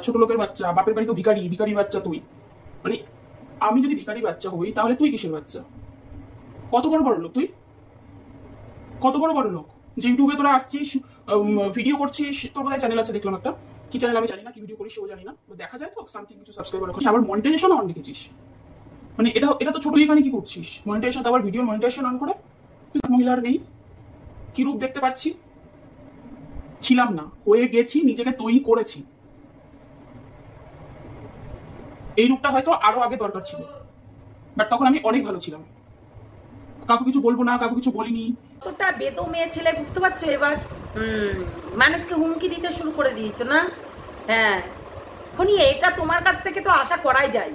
ছোট লোকের বাচ্চা, বাপের বাড়ি তো ভিখারি, ভিখারির বাচ্চা তুই। মানে আমি যদি ভিখারির বাচ্চা হই তাহলে তুই কিসের বাচ্চা? কত বড় বড় লোক তুই, কত বড় বড় লোক যে ইউটিউবে তোরা আসছিস, ভিডিও করছিস। তোর কোথায় চ্যানেল আছে দেখলাম একটা, কি চ্যানেল আমি জানি না, কি ভিডিও করিস সেও জানি না, দেখা যায় তো সামথিং কিছু সাবস্ক্রাইবার রাখিস, আবার মনিটাইজেশন অন রেখেছিস। মানে এটা তো ছোট, এখানে কি করছিস? মনিটাইজেশন, আবার ভিডিও মনিটাইজেশন অন করে তুই মহিলার নেই কি রূপ দেখতে পাচ্ছি? ছিলাম না, হয়ে গেছি, নিজেকে তৈরি করেছি। এই রূপটা হয়তো আরো আগে দরকার ছিল, বাট তখন আমি অনেক ভালো ছিলাম, কাউকে কিছু বলবো না, কাউকে কিছু বলিনি। কতটা বেদো মেয়ে ছেলে বুঝতে পারছো এবার? মানুষকে হুমকি দিতে শুরু করে দিয়েছো না? হ্যাঁ, খনি এটা তোমার কাছ থেকে তো আশা করাই যায়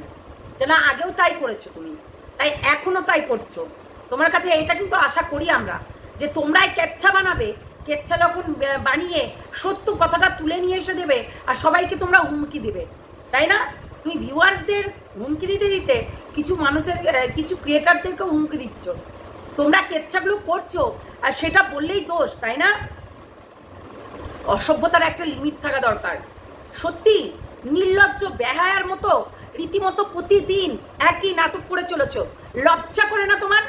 না, আগেও তাই করেছো তুমি, তাই এখনো তাই করছো। তোমার কাছে এটা কিন্তু আশা করি আমরা, যে তোমরাই কেচ্ছা বানাবে, কেচ্ছা যখন বানিয়ে সত্য কথাটা তুলে নিয়ে এসে দেবে আর সবাইকে তোমরা হুমকি দেবে, তাই না? তুমি ভিউয়ার্সদের হুমকি দিতে দিতে কিছু মানুষের, কিছু ক্রিয়েটারদেরকেও হুমকি দিচ্ছ। তোমরা কেচ্ছাগুলো করছো আর সেটা বললেই দোষ, তাই না? অসভ্যতার একটা লিমিট থাকা দরকার। সত্যি নির্লজ্জ বেহায়ার মতো রীতিমতো প্রতিদিন একই নাটক করে চলেছ। লজ্জা করে না তোমার?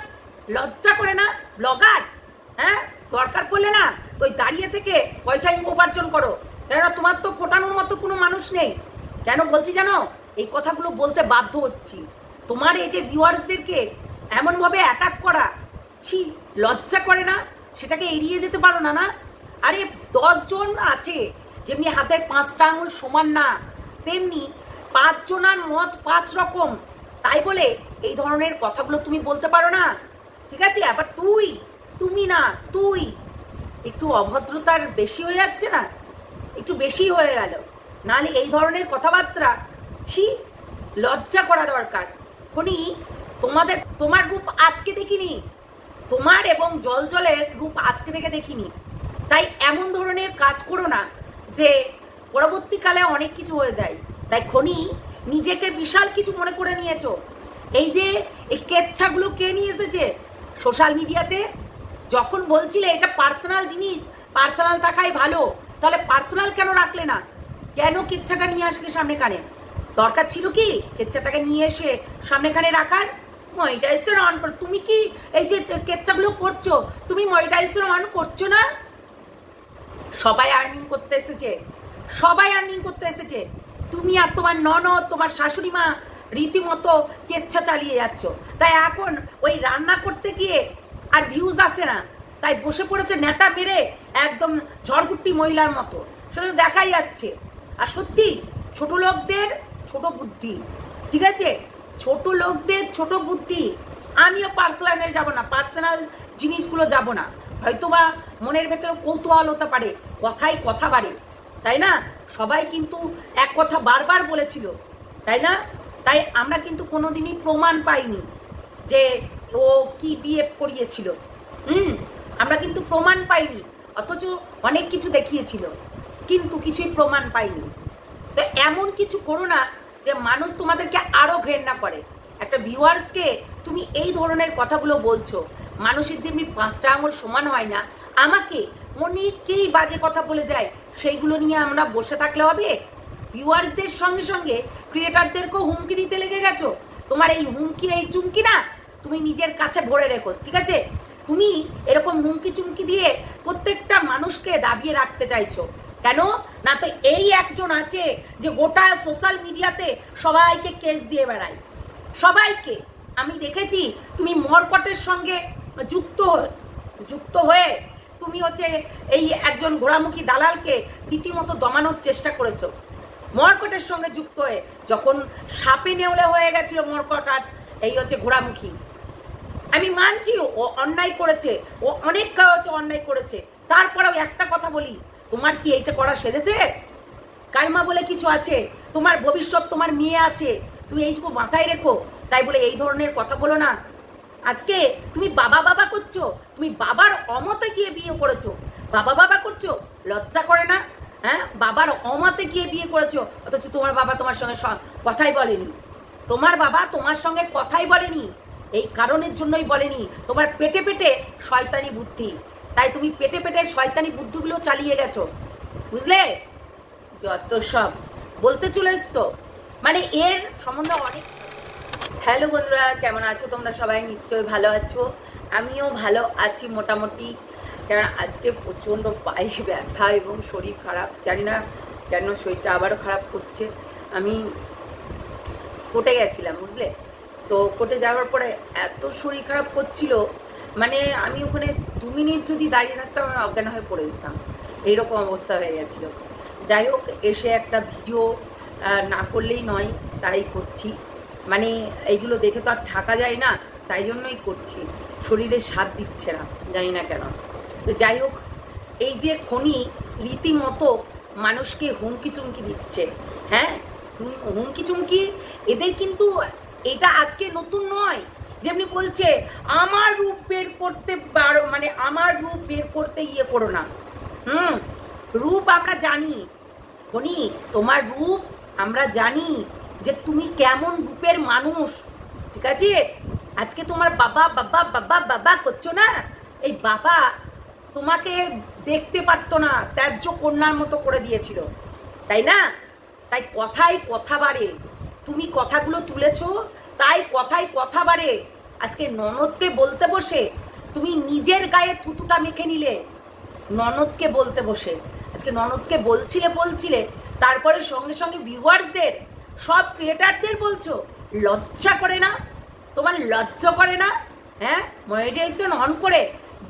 লজ্জা করে না? ব্লগার, হ্যাঁ, দরকার পড়লে না তো দাঁড়িয়ে থেকে পয়সা উপার্জন করো, কেননা তোমার তো কোটানোর মতো কোনো মানুষ নেই। কেন বলছি জানো? এই কথাগুলো বলতে বাধ্য হচ্ছি। তোমার এই যে ভিউয়ার্সদেরকে এমনভাবে অ্যাটাক করা, ছি, লজ্জা করে না? সেটাকে এড়িয়ে যেতে পারো না? না, আরে 10 জন আছে, যেমনি হাতের 5টা আঙুল সমান না, তেমনি 5 জনার মত 5 রকম, তাই বলে এই ধরনের কথাগুলো তুমি বলতে পারো না? ঠিক আছে, আবার তুমি না তুই, একটু অভদ্রতার বেশি হয়ে যাচ্ছে না? একটু বেশি হয়ে গেল। নাহলে এই ধরনের কথাবার্তা, ছি, লজ্জা করা দরকার। খনি তোমার রূপ আজকে দেখিনি, তোমার এবং জলের রূপ আজকে থেকে দেখিনি, তাই এমন ধরনের কাজ করো না যে পরবর্তীকালে অনেক কিছু হয়ে যায়। তাই খনি নিজেকে বিশাল কিছু মনে করে নিয়েছো। এই যে এই কেচ্ছাগুলো কে নিয়ে এসেছে সোশ্যাল মিডিয়াতে? যখন বলছিলে এটা পার্সোনাল জিনিস, পার্সোনাল থাকাই ভালো, তাহলে পার্সোনাল কেন রাখলে না? কেন কেচ্ছাটা নিয়ে আসলে সামনেখানে? দরকার ছিল কি কেচ্ছাটাকে নিয়ে এসে সামনেখানে রাখার? মনিটাইজেশন অন করো। তুমি কি এই যে কেচ্ছাগুলো করছো, তুমি মনিটাইজেশন অন করছো না? সবাই আর্নিং করতে এসেছে, সবাই আর্নিং করতে এসেছে। তুমি আর তোমার ননদ, তোমার শাশুড়ি মা রীতিমতো কেচ্ছা চালিয়ে যাচ্ছ। তাই এখন ওই রান্না করতে গিয়ে আর ভিউজ আসে না, তাই বসে পড়েছে নেটা মেরে একদম ঝড়কুট্টি মহিলার মতো, সেটা তো দেখাই যাচ্ছে। আর সত্যি ছোট লোকদের ছোট বুদ্ধি, ঠিক আছে, ছোট লোকদের ছোট বুদ্ধি। আমিও পার্সোনালে যাব না, পার্সোনাল জিনিসগুলো যাব না, হয়তোবা মনের ভেতরে কৌতূহল হতে পারে, কথাই কথা বাড়ে, তাই না? সবাই কিন্তু এক কথা বারবার বলেছিল, তাই না? তাই আমরা কিন্তু কোনোদিনই প্রমাণ পাইনি যে ও কি বিয়ে করিয়েছিল। আমরা কিন্তু প্রমাণ পাইনি, অথচ অনেক কিছু দেখিয়েছিল, কিন্তু কিছুই প্রমাণ পাইনি। তো এমন কিছু করো না যে মানুষ তোমাদেরকে আরো ঘৃণা করে। একটা ভিউয়ার্সকে তুমি এই ধরনের কথাগুলো বলছো, মানুষের যেমনি 5টা আঙুল সমান হয় না, আমাকে অনেকেই বাজে কথা বলে যায়, সেইগুলো নিয়ে আমরা বসে থাকলে হবে? ভিউয়ার্সদের সঙ্গে সঙ্গে ক্রিয়েটারদেরকেও হুমকি দিতে লেগে গেছো। তোমার এই হুমকি, এই চুমকি না তুমি নিজের কাছে ভরে রেখো, ঠিক আছে? তুমি এরকম হুমকি চুমকি দিয়ে প্রত্যেকটা মানুষকে দাবিয়ে রাখতে চাইছো কেন? না তো এই একজন আছে যে গোটা সোশ্যাল মিডিয়াতে সবাইকে কেস দিয়ে বেড়ায়, সবাইকে। আমি দেখেছি তুমি মরকটের সঙ্গে যুক্ত হয়ে তুমি হচ্ছে এই একজন ঘোড়ামুখী দালালকে রীতিমতো দমানোর চেষ্টা করেছো। মরকটের সঙ্গে যুক্ত হয়ে যখন সাপে নেউলে হয়ে গেছিল মরকট আর এই হচ্ছে ঘোড়ামুখী, আমি মানছি ও অন্যায় করেছে, ও অনেক অন্যায় করেছে, তারপরেও একটা কথা বলি, তোমার কি এইটা করা সেজেছে? কারমা বলে কিছু আছে, তোমার ভবিষ্যৎ, তোমার মেয়ে আছে, তুমি এইটুকু মাথায় রেখো। তাই বলে এই ধরনের কথা বলো না। আজকে তুমি বাবা করছো, তুমি বাবার অমতে গিয়ে বিয়ে করেছো, বাবা করছো, লজ্জা করে না? হ্যাঁ, বাবার অমতে গিয়ে বিয়ে করেছো, অথচ তোমার বাবা তোমার সঙ্গে কথাই বলেনি। তোমার বাবা তোমার সঙ্গে কথাই বলেনি, এই কারণের জন্যই বলেনি, তোমার পেটে পেটে শয়তানি বুদ্ধি, তাই তুমি পেটে পেটে শয়তানি বুদ্ধিগুলো চালিয়ে গেছো, বুঝলে? যত সব বলতে চলে এসছো, মানে এর সম্বন্ধে অনেক। হ্যালো বন্ধুরা, কেমন আছো তোমরা? সবাই নিশ্চয়ই ভালো আছো, আমিও ভালো আছি মোটামুটি। কারণ আজকে প্রচণ্ড পায়ে ব্যথা এবং শরীর খারাপ, জানি না কেন শরীরটা আবারও খারাপ করছে। আমি কোর্টে গেছিলাম, বুঝলে তো, কোর্টে যাওয়ার পরে এত শরীর খারাপ করছিল, মানে আমি ওখানে 2 মিনিট যদি দাঁড়িয়ে থাকতাম আমি অজ্ঞান হয়ে পড়ে যেতাম, এইরকম অবস্থা হয়ে গেছিলো। যাই হোক, এসে একটা ভিডিও না করলেই নয়, তাই করছি। মানে এইগুলো দেখে তো আর থাকা যায় না, তাই জন্যই করছি। শরীরে সাথ দিচ্ছে না, জানি না কেন। তো যাই হোক, এই যে খনি রীতিমতো মানুষকে হুমকি চুমকি দিচ্ছে, হ্যাঁ হুমকি চুমকি, এদের কিন্তু এটা আজকে নতুন নয়। যেমনি বলছে আমার রূপ বের করতে পারো, মানে আমার রূপ বের করতে ইয়ে করো না। রূপ আমরা জানি খনি, তোমার রূপ আমরা জানি যে তুমি কেমন রূপের মানুষ, ঠিক আছে? আজকে তোমার বাবা বাবা বাবা বাবা করছো না, এই বাবা তোমাকে দেখতে পারতো না, ত্যায্য কন্যার মতো করে দিয়েছিল, তাই না? তাই কথাই কথা বাড়ে, তুমি কথাগুলো তুলেছো, তাই কথাই কথা বাড়ে। আজকে ননদকে বলতে বসে তুমি নিজের গায়ে থুতুটা মেখে নিলে, ননদকে বলতে বসে আজকে ননদকে বলছিলে, তারপরে সঙ্গে সঙ্গে ভিউয়ারদের, সব ক্রিয়েটারদের বলছো। লজ্জা করে না তোমার? লজ্জা করে না? হ্যাঁ, মনিটাইজেশন অন করে,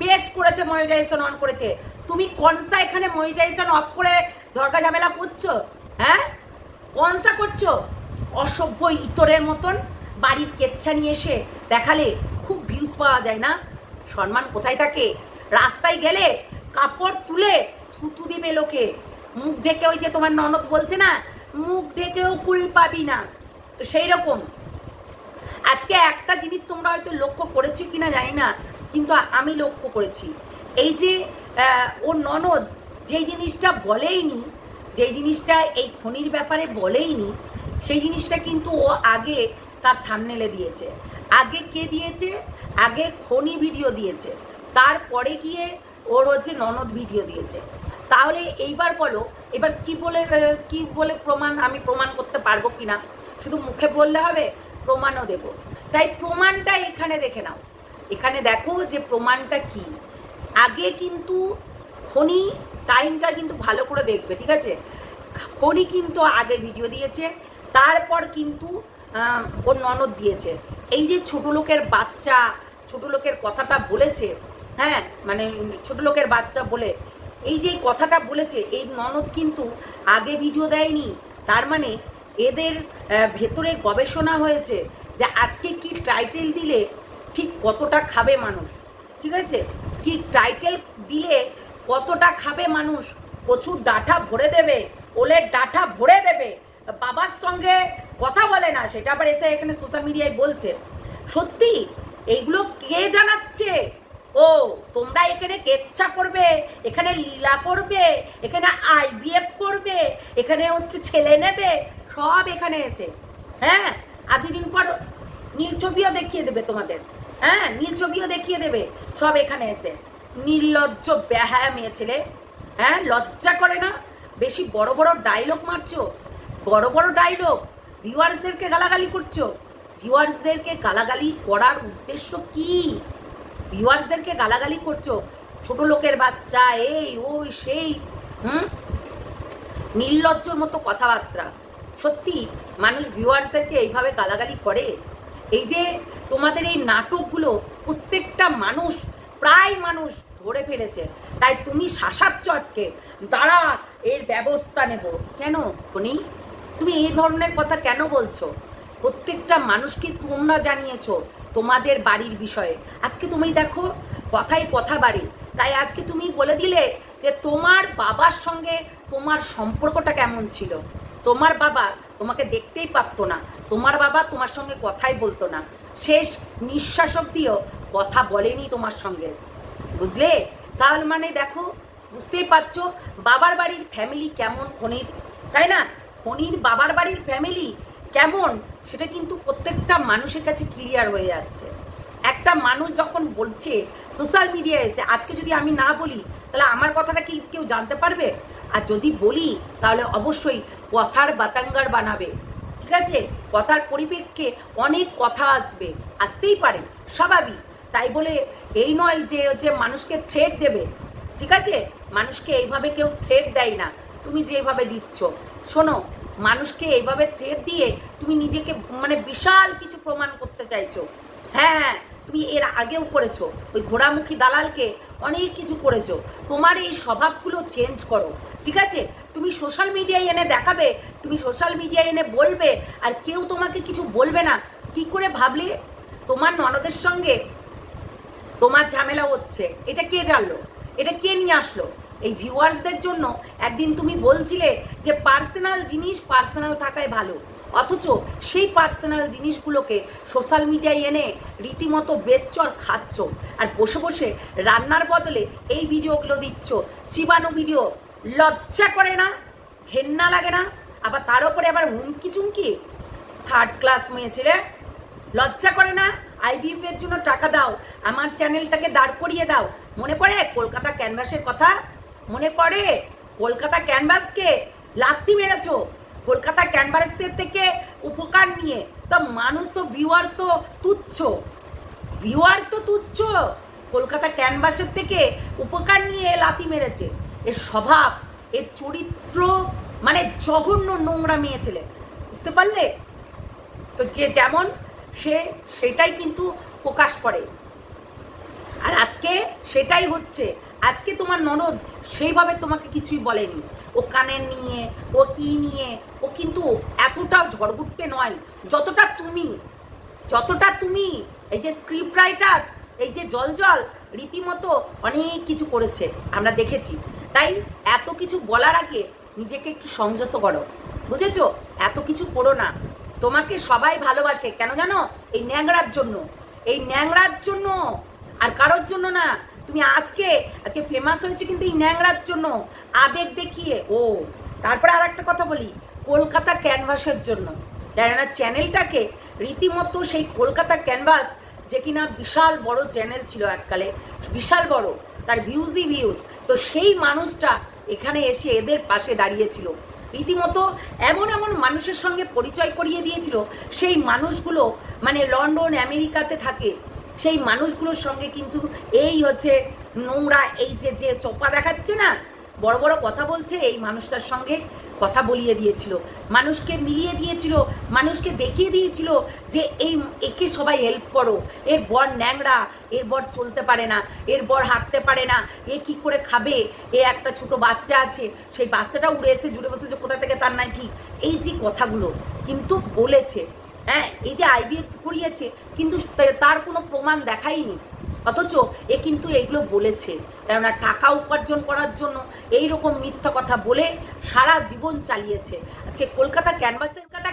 বেশ করেছে মনিটাইজেশন অন করেছে, তুমি কনসা এখানে মনিটাইজেশন অফ করে ঝড়কা ঝামেলা করছো? হ্যাঁ, কনসা করছো? অসভ্য ইতরের মতন বাড়ির কেচ্ছা নিয়ে এসে দেখালে খুব ভিউজ পাওয়া যায় না? সম্মান কোথায় থাকে? রাস্তায় গেলে কাপড় তুলে থুতু দিবে লোকে, মুখ ঢেকে, ওই যে তোমার ননদ বলছে না, মুখ ঢেকেও কুল পাবি না। তো সেই রকম আজকে একটা জিনিস তোমরা হয়তো লক্ষ্য করেছো কিনা জানি না, কিন্তু আমি লক্ষ্য করেছি। এই যে ওর ননদ যেই জিনিসটা বলেইনি, যেই জিনিসটা এই খনির ব্যাপারে বলেইনি, সেই জিনিসটা কিন্তু ও আগে তার থাম্বনেলে দিয়েছে। আগে কে দিয়েছে? আগে খনি ভিডিও দিয়েছে, তারপরে গিয়ে ওর হচ্ছে ননদ ভিডিও দিয়েছে। তাহলে এইবার বলো, এবার কি বলে প্রমাণ, আমি প্রমাণ করতে পারবো কিনা? শুধু মুখে বললে হবে? প্রমাণও দেব। তাই প্রমাণটা এখানে দেখে নাও, এখানে দেখো যে প্রমাণটা কি। আগে কিন্তু খনি, টাইমটা কিন্তু ভালো করে দেখবে, ঠিক আছে? খনি কিন্তু আগে ভিডিও দিয়েছে, তারপর কিন্তু ওর ননদ দিয়েছে। এই যে ছোট লোকের বাচ্চা, ছোট লোকের কথাটা বলেছে, হ্যাঁ মানে ছোট লোকের বাচ্চা বলে এই যে কথাটা বলেছে, এই ননদ কিন্তু আগে ভিডিও দেয়নি। তার মানে এদের ভেতরে গবেষণা হয়েছে যে আজকে কি টাইটেল দিলে ঠিক কতটা খাবে মানুষ, ঠিক আছে? ঠিক টাইটেল দিলে কতটা খাবে মানুষ, প্রচুর ডাঁটা ভরে দেবে, ওলের ডাঁটা ভরে দেবে। বাবার সঙ্গে কথা বলে না, সেটা আবার এসে এখানে সোশ্যাল মিডিয়ায় বলছে। সত্যি এইগুলো কে জানাচ্ছে? ও তোমরা এখানে কেচ্ছা করবে, এখানে লীলা করবে, এখানে IVF করবে, এখানে হচ্ছে ছেলে নেবে, সব এখানে এসে, হ্যাঁ আর 2 দিন পর নীল ছবিও দেখিয়ে দেবে তোমাদের, হ্যাঁ নীল ছবিও দেখিয়ে দেবে, সব এখানে এসে। নির্লজ্জ বেহায়া মেয়ে ছেলে, হ্যাঁ লজ্জা করে না? বেশি বড় বড় ডায়লগ মারছো, বড় বড় ডায়লগ, ভিউয়ার্সদেরকে গালাগালি করছো। ভিউয়ার্সদেরকে গালাগালি করার উদ্দেশ্য কি? ভিউয়ার্সদেরকে গালাগালি করছো, ছোট লোকের বাচ্চা, এই ওই সেই, নির্লজ্জর মতো কথাবার্তা। সত্যি মানুষ ভিউয়ার্সদেরকে এইভাবে গালাগালি করে? এই যে তোমাদের এই নাটকগুলো প্রত্যেকটা মানুষ, প্রায় মানুষ ধরে ফেলেছে, তাই তুমি শাসাচ্ছ আজকে, দাঁড়া এর ব্যবস্থা নেব। কেন খনি, তুমি এই ধরনের কথা কেন বলছো? প্রত্যেকটা মানুষকে তোমরা জানিয়েছো তোমাদের বাড়ির বিষয়ে। আজকে তুমি দেখো কথাই কথা বাড়ি, তাই আজকে তুমি বলে দিলে যে তোমার বাবার সঙ্গে তোমার সম্পর্কটা কেমন ছিল। তোমার বাবা তোমাকে দেখতেই পারতো না, তোমার বাবা তোমার সঙ্গে কথাই বলতো না, শেষ নিঃশ্বাস অবধিও কথা বলেনি তোমার সঙ্গে, বুঝলে? তাহলে মানে দেখো, বুঝতেই পারছো বাবার বাড়ির ফ্যামিলি কেমন খনির, তাই না? খনির বাবার বাড়ির ফ্যামিলি কেমন সেটা কিন্তু প্রত্যেকটা মানুষের কাছে ক্লিয়ার হয়ে যাচ্ছে। একটা মানুষ যখন বলছে সোশ্যাল মিডিয়ায় এসে, আজকে যদি আমি না বলি তাহলে আমার কথাটা কি কেউ জানতে পারবে? আর যদি বলি তাহলে অবশ্যই কথার বাতাঙ্গার বানাবে, ঠিক আছে? কথার পরিপ্রেক্ষে অনেক কথা আসবে, আসতেই পারে, স্বাভাবিক। তাই বলে এই নয় যে মানুষকে থ্রেট দেবে, ঠিক আছে? মানুষকে এইভাবে কেউ থ্রেট দেয় না, তুমি যেভাবে দিচ্ছ। শোনো, মানুষকে এইভাবে থ্রেট দিয়ে তুমি নিজেকে মানে বিশাল কিছু প্রমাণ করতে চাইছো। হ্যাঁ, তুমি এর আগেও করেছো, ওই ঘোড়ামুখী দালালকে অনেক কিছু করেছো। তোমার এই স্বভাবগুলো চেঞ্জ করো, ঠিক আছে? তুমি সোশ্যাল মিডিয়ায় এনে দেখাবে, তুমি সোশ্যাল মিডিয়ায় এনে বলবে, আর কেউ তোমাকে কিছু বলবে না। কি করে ভাবলে তোমার ননদের সঙ্গে তোমার ঝামেলা হচ্ছে? এটা কে জানলো? এটা কে নিয়ে আসলো? এই ভিউয়ার্সদের জন্য একদিন তুমি বলছিলে যে পার্সোনাল জিনিস পার্সোনাল থাকাই ভালো, অথচ সেই পার্সোনাল জিনিসগুলোকে সোশ্যাল মিডিয়ায় এনে রীতিমতো বেচচর খাচ্ছ, আর বসে বসে রান্নার বদলে এই ভিডিওগুলো দিচ্ছ, চিবানো ভিডিও। লজ্জা করে না? ঘেন্না লাগে না? আবার তার উপরে আবার হুমকি চুমকি। থার্ড ক্লাস মেয়ে ছেলে, লজ্জা করে না? IVF এর জন্য টাকা দাও, আমার চ্যানেলটাকে দাঁড় করিয়ে দাও। মনে পড়ে কলকাতা ক্যানভাসের কথা? মনে পড়ে কলকাতা ক্যানভাসকে লাত্তি মেরেছো? কলকাতা ক্যানভাসের থেকে উপকার নিয়ে তো মানুষ তো ভিউয়ার্স তো তুচ্ছ, ভিউয়ার্স তো তুচ্ছ। কলকাতা ক্যানভাসের থেকে উপকার নিয়ে লাথি মেরেছে। এর স্বভাব, এর চরিত্র মানে জঘন্য নোংরা মেয়ে ছেলে, বুঝতে পারলে? তো যে যেমন সে সেটাই কিন্তু প্রকাশ করে, আর আজকে সেটাই হচ্ছে। আজকে তোমার ননদ সেইভাবে তোমাকে কিছুই বলেনি, ও কানের নিয়ে, ও কি নিয়ে, ও কিন্তু এতটাও ঝড়গুট্টে নয় যতটা তুমি এই যে স্ক্রিপ্ট রাইটার, এই যে জল রীতিমতো অনেক কিছু করেছে, আমরা দেখেছি। তাই এত কিছু বলার আগে নিজেকে একটু সংযত করো, বুঝেছো? এত কিছু করো না। তোমাকে সবাই ভালোবাসে কেন জানো? এই ন্যাংরার জন্য, এই ন্যাংরার জন্য, আর কারোর জন্য না। তুমি আজকে ফেমাস হয়েছে কিন্তু এই ন্যাংরার জন্য, আবেগ দেখিয়ে। ও তারপরে আর একটা কথা বলি, কলকাতা ক্যানভাসের জন্য। কেননা চ্যানেলটাকে রীতিমতো সেই কলকাতা ক্যানভাস, যে কিনা বিশাল বড় চ্যানেল ছিল এককালে, বিশাল বড়, তার ভিউজই ভিউজ, তো সেই মানুষটা এখানে এসে এদের পাশে দাঁড়িয়েছিল, রীতিমতো এমন এমন মানুষের সঙ্গে পরিচয় করিয়ে দিয়েছিল। সেই মানুষগুলো মানে লন্ডন আমেরিকাতে থাকে, সেই মানুষগুলোর সঙ্গে কিন্তু এই হচ্ছে নোংরা, এই যে চোপা দেখাচ্ছে না, বড় বড় কথা বলছে, এই মানুষটার সঙ্গে কথা বলিয়ে দিয়েছিল, মানুষকে মিলিয়ে দিয়েছিল, মানুষকে দেখিয়ে দিয়েছিল যে একে সবাই হেল্প করো, এর বর ন্যাংরা, এর বর চলতে পারে না, এর বর হাঁটতে পারে না, এ কি করে খাবে, এ একটা ছোট বাচ্চা আছে, সেই বাচ্চাটা উড়ে এসে জুড়ে বসেছে কোথা থেকে তার নাই ঠিক। এই যে কথাগুলো কিন্তু বলেছে, হ্যাঁ, এই যে IVF করিয়েছে কিন্তু তার কোনো প্রমাণ দেখায়নি, অথচ এ কিন্তু এইগুলো বলেছে। কেননা টাকা উপার্জন করার জন্য এই রকম মিথ্যা কথা বলে সারা জীবন চালিয়েছে। আজকে কলকাতা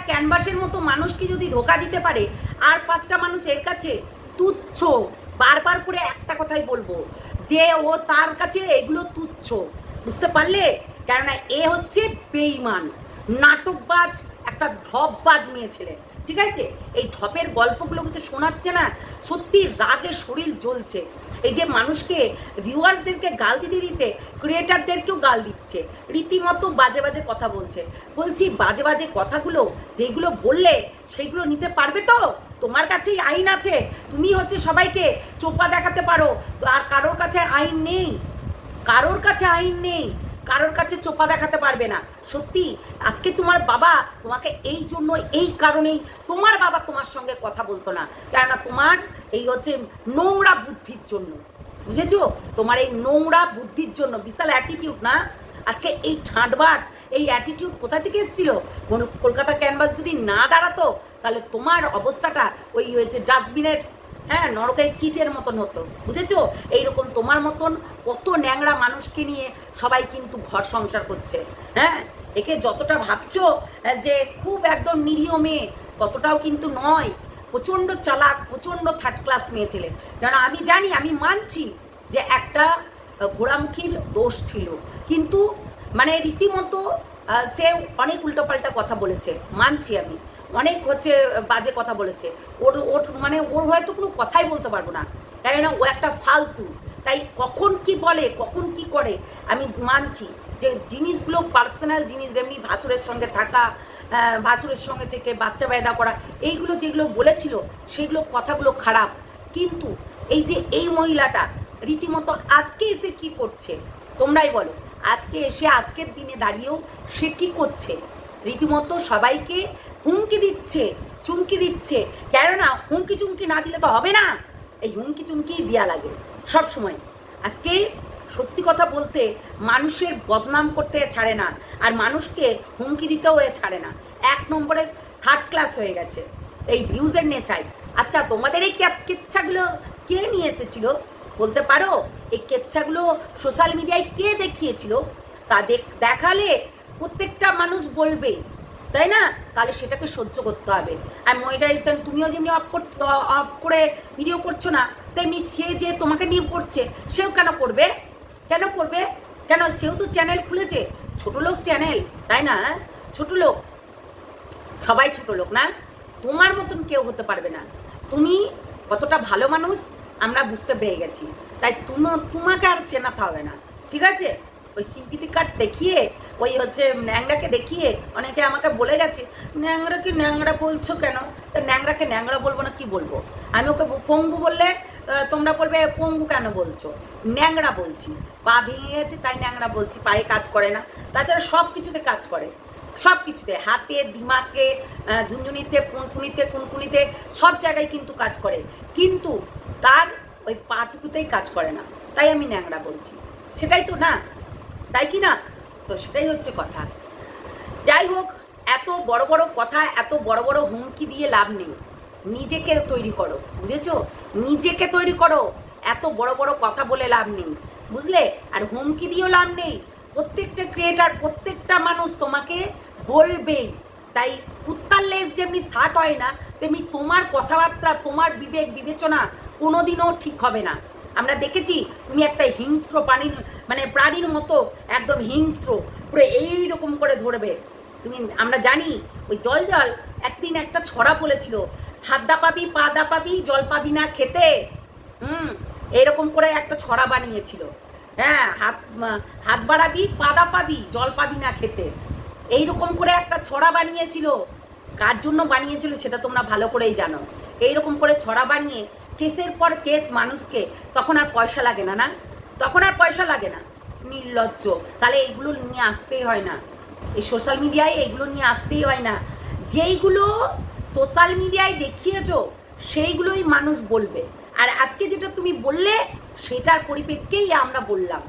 ক্যানভাসের মতো মানুষকে যদি ধোকা দিতে পারে, আর 5টা মানুষ এর কাছে তুচ্ছ। বারবার করে একটা কথাই বলবো যে ও তার কাছে এগুলো তুচ্ছ, বুঝতে পারলে? কেননা এ হচ্ছে বেঈমান, নাটকবাজ, একটা ঢপবাজ মেয়ে ছেলে, ঠিক আছে? এই ঢপের গল্পগুলো কিন্তু শোনাচ্ছে না, সত্যি রাগে শরীর জ্বলছে। এই যে মানুষকে, ভিউয়ার্সদেরকে গাল দিতে দিতে ক্রিয়েটারদেরকেও গাল দিচ্ছে, রীতিমতো বাজে বাজে কথা বলছে। বলছি বাজে বাজে কথাগুলো যেগুলো বললে সেইগুলো নিতে পারবে তো? তোমার কাছেই আইন আছে, তুমি হচ্ছে সবাইকে চোপা দেখাতে পারো, তো আর কারোর কাছে আইন নেই, কারোর কাছে আইন নেই, কারোর কাছে চোপা দেখাতে পারবে না। সত্যি আজকে তোমার বাবা তোমাকে এই জন্য, এই কারণেই তোমার বাবা তোমার সঙ্গে কথা বলতো না, কেননা তোমার এই হচ্ছে নোংরা বুদ্ধির জন্য, বুঝেছো? তোমার এই নোংরা বুদ্ধির জন্য, বিশাল অ্যাটিটিউড না? আজকে এই ঠাঁটবাট, এই অ্যাটিটিউড কোথা থেকে এসেছিল? কলকাতা ক্যানভাস যদি না দাঁড়াতো তাহলে তোমার অবস্থাটা ওই হয়েছে ডাস্টবিনের, হ্যাঁ, নরকের কিটের মতন হতো, বুঝেছো? এইরকম তোমার মতন কত ন্যাংরা মানুষকে নিয়ে সবাই কিন্তু ঘর সংসার করছে। হ্যাঁ, একে যতটা ভাবছো যে খুব একদম নিরীহ মেয়ে, ততটাও কিন্তু নয়, প্রচণ্ড চালাক, প্রচণ্ড থার্ড ক্লাস মেয়ে ছেলে। কারণ আমি জানি, আমি মানছি যে একটা ঘোড়ামুখীর দোষ ছিল, কিন্তু মানে রীতিমতো সে অনেক উল্টোপাল্টা কথা বলেছে, মানছি আমি, অনেক হচ্ছে বাজে কথা বলেছে। ওর মানে ওর হয়তো কোনো কথাই বলতে পারবো না, কেননা ও একটা ফালতু। তাই কখন কি বলে, কখন কি করে আমি মানছি, যে জিনিসগুলো পার্সোনাল জিনিস, যেমনি ভাসুরের সঙ্গে থাকা, ভাসুরের সঙ্গে থেকে বাচ্চা পয়দা করা, এইগুলো যেগুলো বলেছিল সেগুলো কথাগুলো খারাপ। কিন্তু এই যে এই মহিলাটা রীতিমতো আজকে এসে কি করছে তোমরাই বলো? আজকে এসে আজকের দিনে দাঁড়িয়েও সে কি করছে? রীতিমতো সবাইকে হুমকি দিচ্ছে, চুমকি দিচ্ছে। কেননা হুমকি চুমকি না দিলে তো হবে না, এই হুমকি চুমকি দেওয়া লাগে সব সময়। আজকে সত্যি কথা বলতে মানুষের বদনাম করতে ছাড়ে না, আর মানুষকে হুমকি দিতেও ছাড়ে না। 1 নম্বরের থার্ড ক্লাস হয়ে গেছে এই ভিউজের নেশায়। আচ্ছা, তোমাদের এই কেচ্ছাগুলো কে নিয়ে এসেছিল বলতে পারো? এই কেচ্ছাগুলো সোশ্যাল মিডিয়ায় কে দেখিয়েছিল? তা দেখালে প্রত্যেকটা মানুষ বলবে, তাই না? তাহলে সেটাকে সহ্য করতে হবে। আর মনিটাইজেশন তুমিও যেমনি অফ করে ভিডিও করছো না, তেমনি সে যে তোমাকে নিয়ে করছে সেও কেন করবে? কেন করবে? কেন? সেও তো চ্যানেল খুলেছে, ছোট লোক চ্যানেল, তাই না? ছোট লোক, সবাই ছোট লোক না? তোমার মতন কেউ হতে পারবে না। তুমি কতটা ভালো মানুষ আমরা বুঝতে পেরে গেছি, তাই তোমাকে আর চেনাতে হবে না, ঠিক আছে? ওই সিম্পিতি কার্ড দেখিয়ে, ওই হচ্ছে ন্যাংরাকে দেখিয়ে অনেকে আমাকে বলে গেছে, ন্যাংরাকে ন্যাংরা বলছো কেন? তা ন্যাংরাকে ন্যাংরা বলবো না কি বলবো? আমি ওকে পঙ্গু বললে তোমরা বলবে পঙ্গু কেন বলছো? ন্যাংরা বলছি, পা ভেঙে গেছে তাই ন্যাংরা বলছি, পায়ে কাজ করে না। তাছাড়া সব কিছুতে কাজ করে, সব কিছুতে, হাতে, দিমাগে, ঝুনঝুনিতে, কুনকুনিতে সব জায়গায় কিন্তু কাজ করে, কিন্তু তার ওই পাটুকুতেই কাজ করে না, তাই আমি ন্যাংরা বলছি। সেটাই তো না, তাই কি না? তো সেটাই হচ্ছে কথা। যাই হোক, এত বড় বড় কথা, এত বড় বড় হুমকি দিয়ে লাভ নেই। নিজেকে তৈরি করো, বুঝেছো? নিজেকে তৈরি করো, এত বড় বড় কথা বলে লাভ নেই, বুঝলে? আর হুমকি দিয়েও লাভ নেই। প্রত্যেকটা ক্রিয়েটার, প্রত্যেকটা মানুষ তোমাকে বলবেই। তাই কুত্তার লেজ যেমনি শার্ট হয় না, তেমনি তোমার কথাবার্তা, তোমার বিবেক বিবেচনা কোনোদিনও ঠিক হবে না। আমরা দেখেছি তুমি একটা হিংস্র প্রাণীর মতো, একদম হিংস্র, পুরো এইরকম করে ধরবে তুমি। আমরা জানি ওই জল একদিন একটা ছড়া বলেছিল, হাত দা পাবি, পা দা পাবি, জল পাবি না খেতে। এরকম করে একটা ছড়া বানিয়েছিল। হ্যাঁ, হাত বাড়াবি, পা দা পাবি, জল পাবি না খেতে। এইরকম করে একটা ছড়া বানিয়েছিল। কার জন্য বানিয়েছিল সেটা তোমরা ভালো করেই জানো। এইরকম করে ছড়া বানিয়ে কেসের পর কেস মানুষকে, তখন আর পয়সা লাগে না, না? তখন আর পয়সা লাগে না। নির্লজ্জ। তাহলে এইগুলো নিয়ে আসতেই হয় না, এই সোশ্যাল মিডিয়ায় এইগুলো নিয়ে আসতেই হয় না। যেইগুলো সোশ্যাল মিডিয়ায় দেখিয়েছো সেইগুলোই মানুষ বলবে। আর আজকে যেটা তুমি বললে সেটার পরিপ্রেক্ষিতেই আমরা বললাম।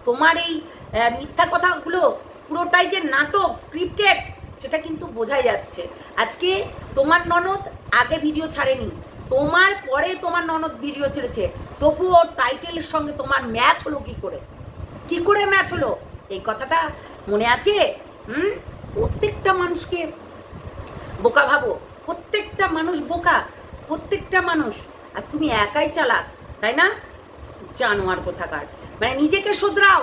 তোমার এই মিথ্যা কথাগুলো পুরোটাই যে নাটক, স্ক্রিপ্টেড, সেটা কিন্তু বোঝাই যাচ্ছে। আজকে তোমার ননদ আগে ভিডিও ছাড়েনি, তোমার পরে তোমার ননদ ভিডিও ছেড়েছে, তবুও টাইটেলের সঙ্গে তোমার ম্যাচ হলো কি করে? কি করে ম্যাচ হলো? এই কথাটা মনে আছে? প্রত্যেকটা মানুষকে বোকা ভাবো, প্রত্যেকটা মানুষ বোকা, প্রত্যেকটা মানুষ। আর তুমি একাই চালাক, তাই না? জানোয়ার কোথাকার। নিজেকে শুধরাও,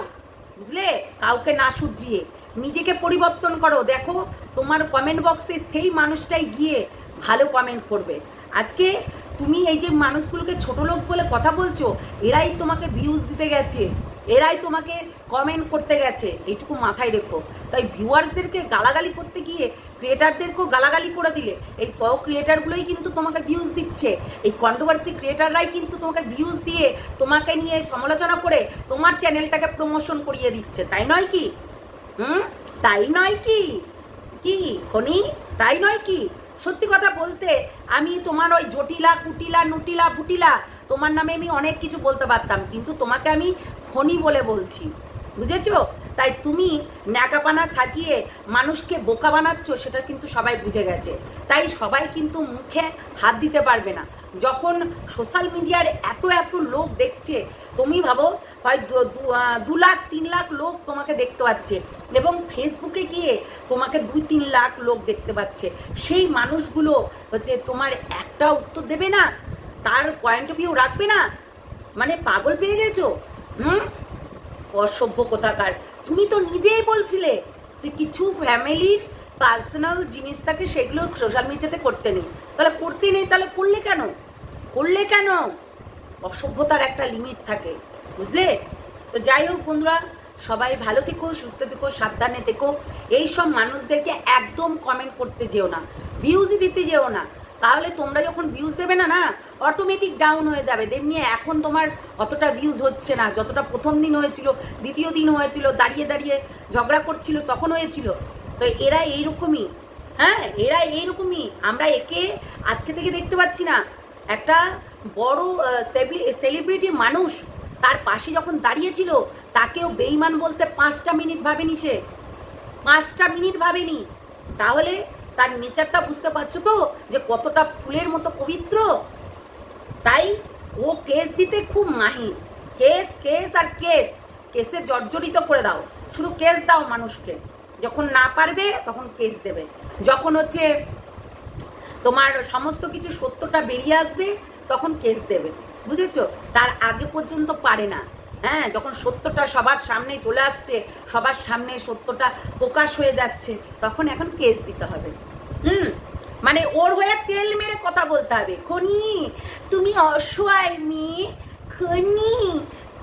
বুঝলে? কাউকে না শুধরিয়ে নিজেকে পরিবর্তন করো। দেখো তোমার কমেন্ট বক্সে সেই মানুষটাই গিয়ে ভালো কমেন্ট করবে। আজকে তুমি এই যে মানুষগুলোকে ছোট লোক বলে কথা বলছো, এরাই তোমাকে ভিউজ দিতে গেছে, এরাই তোমাকে কমেন্ট করতে গেছে, এইটুকু মাথায় রেখো। তাই ভিউয়ার্সদেরকে গালাগালি করতে গিয়ে ক্রিয়েটারদেরকেও গালাগালি করে দিলে, এই সব ক্রিয়েটারগুলোই কিন্তু তোমাকে ভিউজ দিচ্ছে। এই কন্ট্রোভার্সি ক্রিয়েটাররাই কিন্তু তোমাকে ভিউজ দিয়ে, তোমাকে নিয়ে সমালোচনা করে তোমার চ্যানেলটাকে প্রমোশন করিয়ে দিচ্ছে, তাই নয় কি? তাই নয় কি? কি খনি? তাই নয় কি? সত্যি কথা বলতে আমি তোমার ওই জটিলা, কুটিলা, নুটিলা, বুটিলা, তোমার নামে আমি অনেক কিছু বলতে পারতাম, কিন্তু তোমাকে আমি খনি বলে বলছি, বুঝেছো? তাই তুমি ন্যাকাপানা সাজিয়ে মানুষকে বোকা বানাচ্ছ, সেটা কিন্তু সবাই বুঝে গেছে। তাই সবাই কিন্তু মুখে হাত দিতে পারবে না। যখন সোশ্যাল মিডিয়ার এত এত লোক দেখছে, তুমি ভাবো হয় 2 লাখ 3 লাখ লোক তোমাকে দেখতে পাচ্ছে, এবং ফেসবুকে গিয়ে তোমাকে 2-3 লাখ লোক দেখতে পাচ্ছে। সেই মানুষগুলো হচ্ছে তোমার একটা উত্তর দেবে না, তার পয়েন্ট অফ ভিউ রাখবে না। পাগল পেয়ে গেছো? অসভ্য কোথাকার। তুমি তো নিজেই বলছিলে যে কিছু ফ্যামিলির পার্সোনাল জিনিস থাকে, সেগুলো সোশ্যাল মিডিয়াতে করতে নেই। তাহলে করতে নেই, তাহলে করলে কেন? করলে কেন? অসভ্যতার একটা লিমিট থাকে, বুঝলে? তো যাই হোক বন্ধুরা, সবাই ভালো থেকো, সুস্থ থেকো, সাবধানে থেকো। এইসব মানুষদেরকে একদম কমেন্ট করতে যেও না, ভিউজ দিতে যেও না। তাহলে তোমরা যখন ভিউজ দেবে না না অটোমেটিক ডাউন হয়ে যাবে। তেমনি এখন তোমার অতটা ভিউজ হচ্ছে না, যতটা প্রথম দিন হয়েছিল, দ্বিতীয় দিন হয়েছিল, দাঁড়িয়ে দাঁড়িয়ে ঝগড়া করছিল তখন হয়েছিল। তো এরা এইরকমই, হ্যাঁ এরা এইরকমই। আমরা একে আজকে থেকে দেখতে পাচ্ছি না। একটা বড় সেলিব্রিটি মানুষ তার পাশে যখন দাঁড়িয়েছিল তাকেও বেঈমান বলতে 5টা মিনিট ভাবেনি, সে 5টা মিনিট ভাবেনি। তাহলে তার নেচারটা বুঝতে পারছো তো যে কতটা ফুলের মতো পবিত্র। তাই ও কেস দিতে খুব মাহির। কেস কেস আর কেস, কেসে জর্জরিত করে দাও, শুধু কেস দাও মানুষকে। যখন না পারবে তখন কেস দেবে, যখন হচ্ছে তোমার সমস্ত কিছু সত্যটা বেরিয়ে আসবে তখন কেস দেবে, বুঝেছো? তার আগে পর্যন্ত পারে না। হ্যাঁ, যখন সত্যটা সবার সামনে চলে আসছে, সবার সামনে সত্যটা প্রকাশ হয়ে যাচ্ছে, তখন এখন কেস দিতে হবে। মানে ওর হয়ে তেল মেরে কথা বলতে হবে। খনি তুমি অসহায় মেয়ে, খনি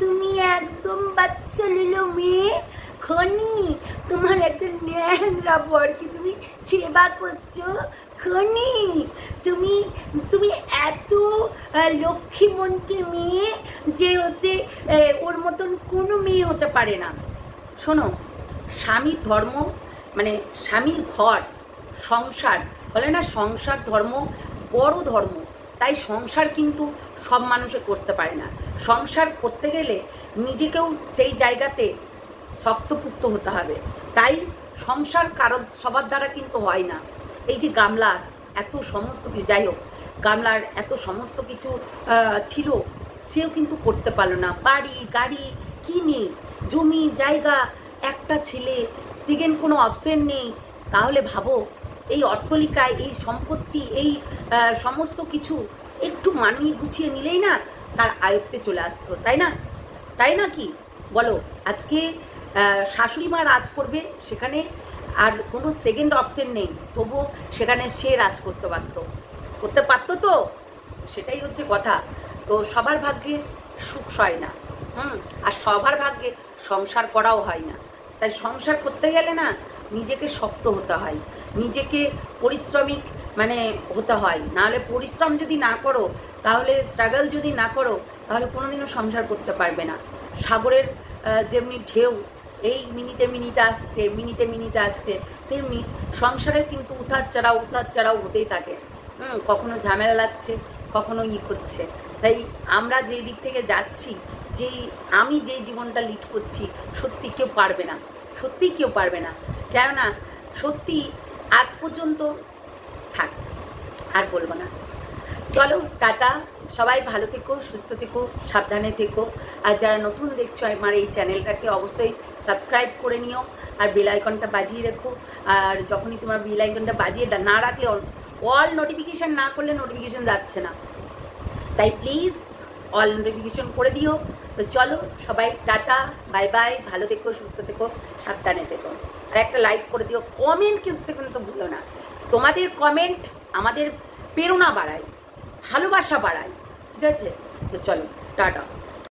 তুমি একদম বাচ্চা লিলো মেয়ে, খনি তোমার একদম ন্যাংরা বরকে তুমি সেবা করছো, খনি তুমি তুমি এত লক্ষ্মীমন্তী মেয়ে যে হচ্ছে ওর মতন কোনো মেয়ে হতে পারে না। শোনো, স্বামীর ধর্ম মানে স্বামীর ঘর সংসার বলে না, সংসার ধর্ম বড় ধর্ম। তাই সংসার কিন্তু সব মানুষে করতে পারে না। সংসার করতে গেলে নিজেকেও সেই জায়গাতে শক্তপুক্ত হতে হবে। তাই সংসার কারো সবার দ্বারা কিন্তু হয় না। এই যে গামলার এত সমস্ত কিছু, যাই হোক, গামলার এত সমস্ত কিছু ছিল, সেও কিন্তু করতে পারলো না। বাড়ি গাড়ি কিনে, জমি জায়গা, একটা ছেলে, সেকেন্ড কোনো অপশন নেই। তাহলে ভাবো এই অট্টালিকায় এই সম্পত্তি, এই সমস্ত কিছু একটু মানিয়ে গুছিয়ে নিলেই না তার আয়ত্তে চলে আসতো, তাই না? তাই না কি বলো? আজকে শাশুড়ি মা রাজ করবে, সেখানে আর কোনো সেকেন্ড অপশন নেই, তবুও সেখানে সে রাজ করতে পারতো তো। সেটাই হচ্ছে কথা। তো সবার ভাগ্যে সুখ হয় না, আর সবার ভাগ্যে সংসার করাও হয় না। তাই সংসার করতে গেলে না নিজেকে শক্ত হতে হয়, নিজেকে পরিশ্রমিক মানে হতে হয়। নাহলে পরিশ্রম যদি না করো, তাহলে স্ট্রাগল যদি না করো, তাহলে কোনোদিনও সংসার করতে পারবে না। সাগরের যেমনি ঢেউ এই মিনিটে মিনিটে আসছে, তেমনি সংসারের কিন্তু উতার চড়াও হতেই থাকে। কখনো ঝামেলা লাগছে, কখনো করছে। তাই আমরা যে দিক থেকে যাচ্ছি, আমি যে জীবনটা লিড করছি, সত্যি কেউ পারবে না, কেননা সত্যি আজ পর্যন্ত থাক, আর বলবো না। চলো টাটা, সবাই ভালো থেকো, সুস্থ থেকো, সাবধানে থেকো। আর যারা নতুন দেখছো আমার এই চ্যানেলটাকে অবশ্যই সাবস্ক্রাইব করে নিও, আর বেল আইকনটা বাজিয়ে রেখো। আর যখনই তোমার বেল আইকনটা বাজিয়ে না রাখলে, অল নোটিফিকেশান না করলে নোটিফিকেশান যাচ্ছে না, তাই প্লিজ অল নোটিফিকেশান করে দিও। তো চলো সবাই টাটা, বাই বাই, ভালো থেকো, সুস্থ থেকো, সাবধানে থেকো। আর একটা লাইক করে দিও, কমেন্ট করতে কিন্তু ভুলো না। তোমাদের কমেন্ট আমাদের প্রেরণা বাড়ায়, ভালোবাসা বাড়ায়, ঠিক আছে? তো চলো টাটা।